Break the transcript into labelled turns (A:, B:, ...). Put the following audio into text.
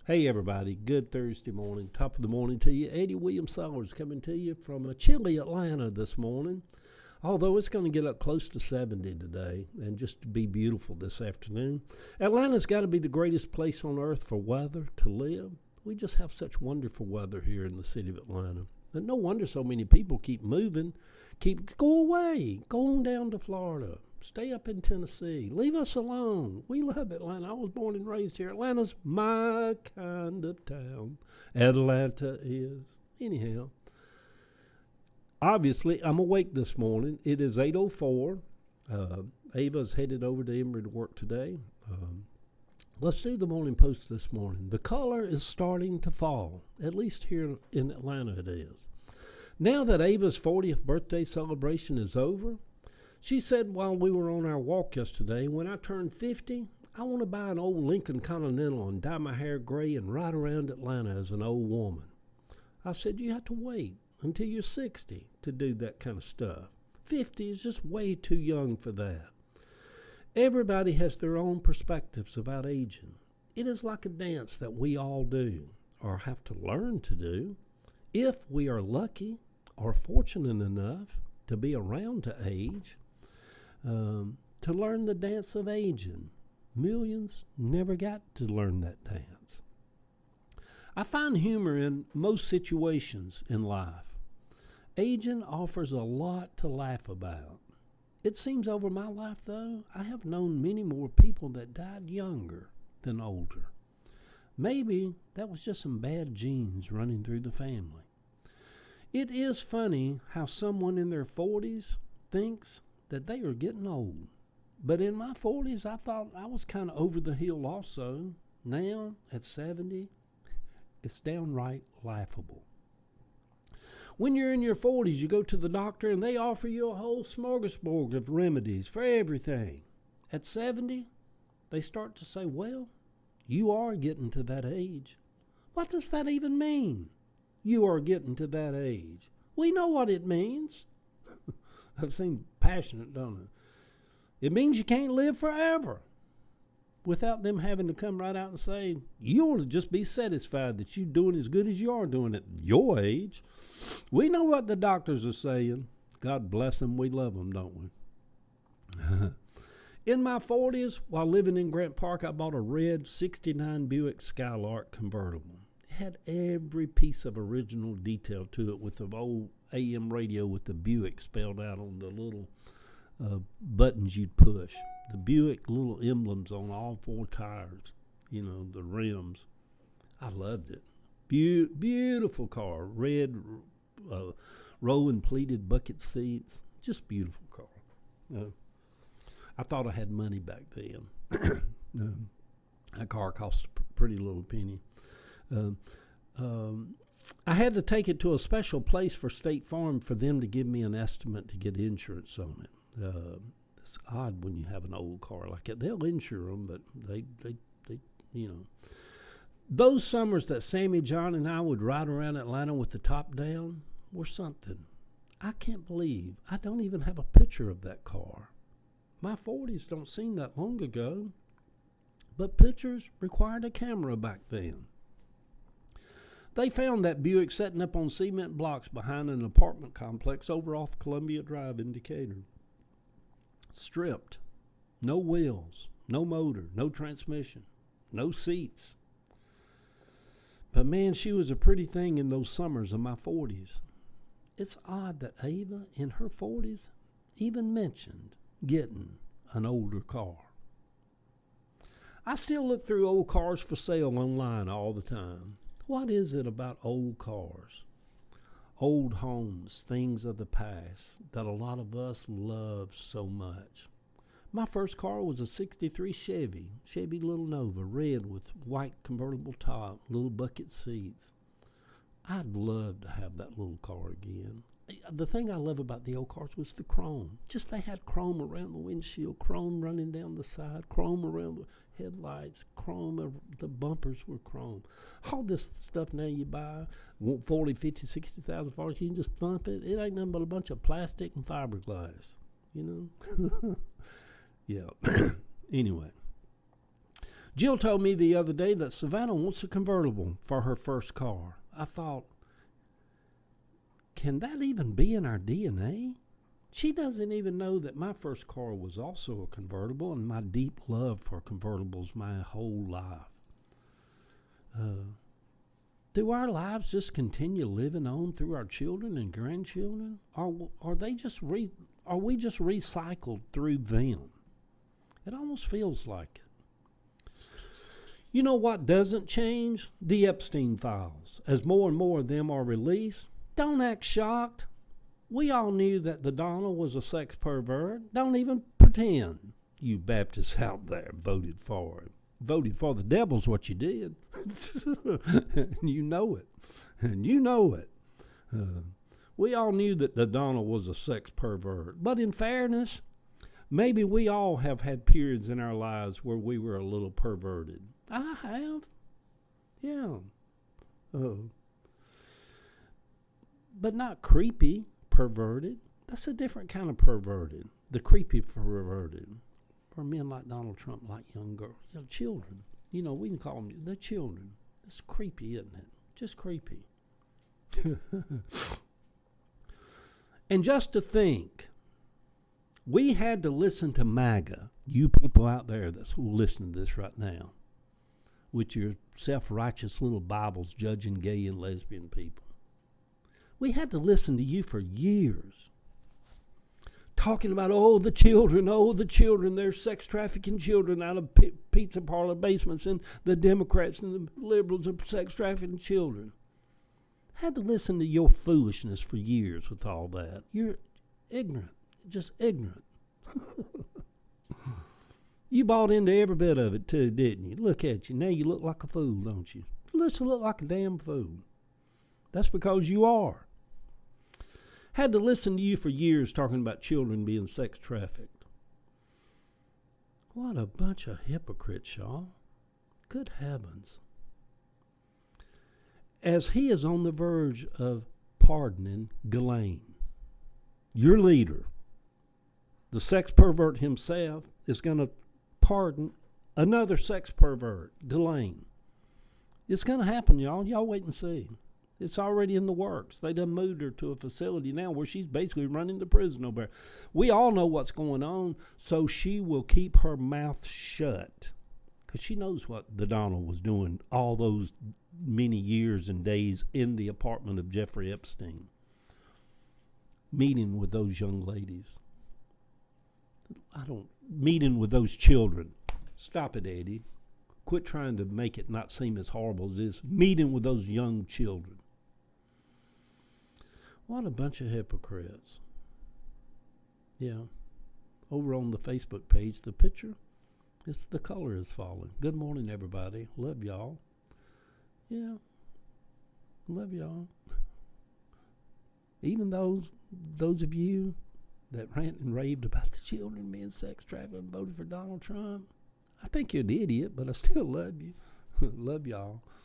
A: Hey everybody, good Thursday morning, top of the morning to you. Eddie William Sowers coming to you from a chilly Atlanta this morning. Although it's going to get up close to 70 today and just be beautiful this afternoon. Atlanta's got to be the greatest place on earth for weather to live. We just have such wonderful weather here in the city of Atlanta. And no wonder so many people keep moving. Go away, go on down to Florida. Stay up in Tennessee. Leave us alone. We love Atlanta. I was born and raised here. Atlanta's my kind of town. Atlanta is. Anyhow, obviously, I'm awake this morning. It is 8:04. Ava's headed over to Emory to work today. Let's do the morning post this morning. The color is starting to fall. At least here in Atlanta it is. Now that Ava's 40th birthday celebration is over, she said while we were on our walk yesterday, when I turn 50, I want to buy an old Lincoln Continental and dye my hair gray and ride around Atlanta as an old woman. I said, you have to wait until you're 60 to do that kind of stuff. 50 is just way too young for that. Everybody has their own perspectives about aging. It is like a dance that we all do or have to learn to do if we are lucky or fortunate enough to be around to age. To learn the dance of aging. Millions never got to learn that dance. I find humor in most situations in life. Aging offers a lot to laugh about. It seems over my life, though, I have known many more people that died younger than older. Maybe that was just some bad genes running through the family. It is funny how someone in their 40s thinks that they are getting old. But in my 40s, I thought I was kind of over the hill also. Now, at 70, it's downright laughable. When you're in your 40s, you go to the doctor and they offer you a whole smorgasbord of remedies for everything. At 70, they start to say, well, you are getting to that age. What does that even mean? You are getting to that age. We know what it means. I've seen passionate, don't it? It means you can't live forever without them having to come right out and say, you ought to just be satisfied that you're doing as good as you are doing at your age. We know what the doctors are saying. God bless them. We love them, don't we? In my 40s, while living in Grant Park, I bought a red 69 Buick Skylark convertible. It had every piece of original detail to it with the old AM radio with the Buick spelled out on the little buttons you'd push. The Buick little emblems on all four tires, the rims. I loved it. Beautiful car. Red rolling pleated bucket seats. Just beautiful car. I thought I had money back then. That car cost a pretty little penny. I had to take it to a special place for State Farm for them to give me an estimate to get insurance on it. It's odd when you have an old car like that. They'll insure them, but they Those summers that Sammy, John, and I would ride around Atlanta with the top down were something. I can't believe I don't even have a picture of that car. My 40s don't seem that long ago, but pictures required a camera back then. They found that Buick setting up on cement blocks behind an apartment complex over off Columbia Drive in Decatur. Stripped. No wheels, no motor, no transmission, no seats. But man, she was a pretty thing in those summers of my 40s. It's odd that Ava, in her 40s, even mentioned getting an older car. I still look through old cars for sale online all the time. What is it about old cars, old homes, things of the past that a lot of us love so much? My first car was a 63 Chevy Little Nova, red with white convertible top, little bucket seats. I'd love to have that little car again. The thing I love about the old cars was the chrome. Just they had chrome around the windshield, chrome running down the side, chrome around the headlights, chrome, the bumpers were chrome. All this stuff now you buy, 40, 50, 60,000 for it, you can just thump it. It ain't nothing but a bunch of plastic and fiberglass, Yeah. Anyway. Jill told me the other day that Savannah wants a convertible for her first car. I thought, can that even be in our DNA? She doesn't even know that my first car was also a convertible, and my deep love for convertibles my whole life. Do our lives just continue living on through our children and grandchildren? Are we just recycled through them? It almost feels like it. You know what doesn't change? The Epstein files. As more and more of them are released, don't act shocked. We all knew that the Donald was a sex pervert. Don't even pretend you Baptists out there voted for him. Voted for the devil's what you did. And you know it. And you know it. We all knew that the Donald was a sex pervert. But in fairness, maybe we all have had periods in our lives where we were a little perverted. I have. Yeah. But not creepy perverted. That's a different kind of perverted. The creepy perverted. For men like Donald Trump, like young girls, children. We can call them the children. It's creepy, isn't it? Just creepy. And just to think, we had to listen to MAGA, you people out there that's listening to this right now, with your self-righteous little Bibles judging gay and lesbian people. We had to listen to you for years. Talking about, the children, there's sex trafficking children out of pizza parlor basements, and the Democrats and the liberals are sex trafficking children. I had to listen to your foolishness for years with all that. You're ignorant, just ignorant. You bought into every bit of it too, didn't you? Look at you. Now you look like a fool, don't you? You just look like a damn fool. That's because you are. Had to listen to you for years talking about children being sex trafficked. What a bunch of hypocrites, y'all. Good heavens. As he is on the verge of pardoning Ghislaine, your leader, the sex pervert himself, is going to pardon another sex pervert, Ghislaine. It's going to happen, y'all. Y'all wait and see. It's already in the works. They done moved her to a facility now where she's basically running the prison over there. We all know what's going on, so she will keep her mouth shut because she knows what the Donald was doing all those many years and days in the apartment of Jeffrey Epstein, meeting with those young ladies. Meeting with those children. Stop it, Eddie. Quit trying to make it not seem as horrible as it is. Meeting with those young children. What a bunch of hypocrites. Yeah. Over on the Facebook page, the picture, the color is falling. Good morning, everybody. Love y'all. Yeah. Love y'all. Even those of you that rant and raved about the children being sex trafficked and voted for Donald Trump, I think you're an idiot, but I still love you. Love y'all.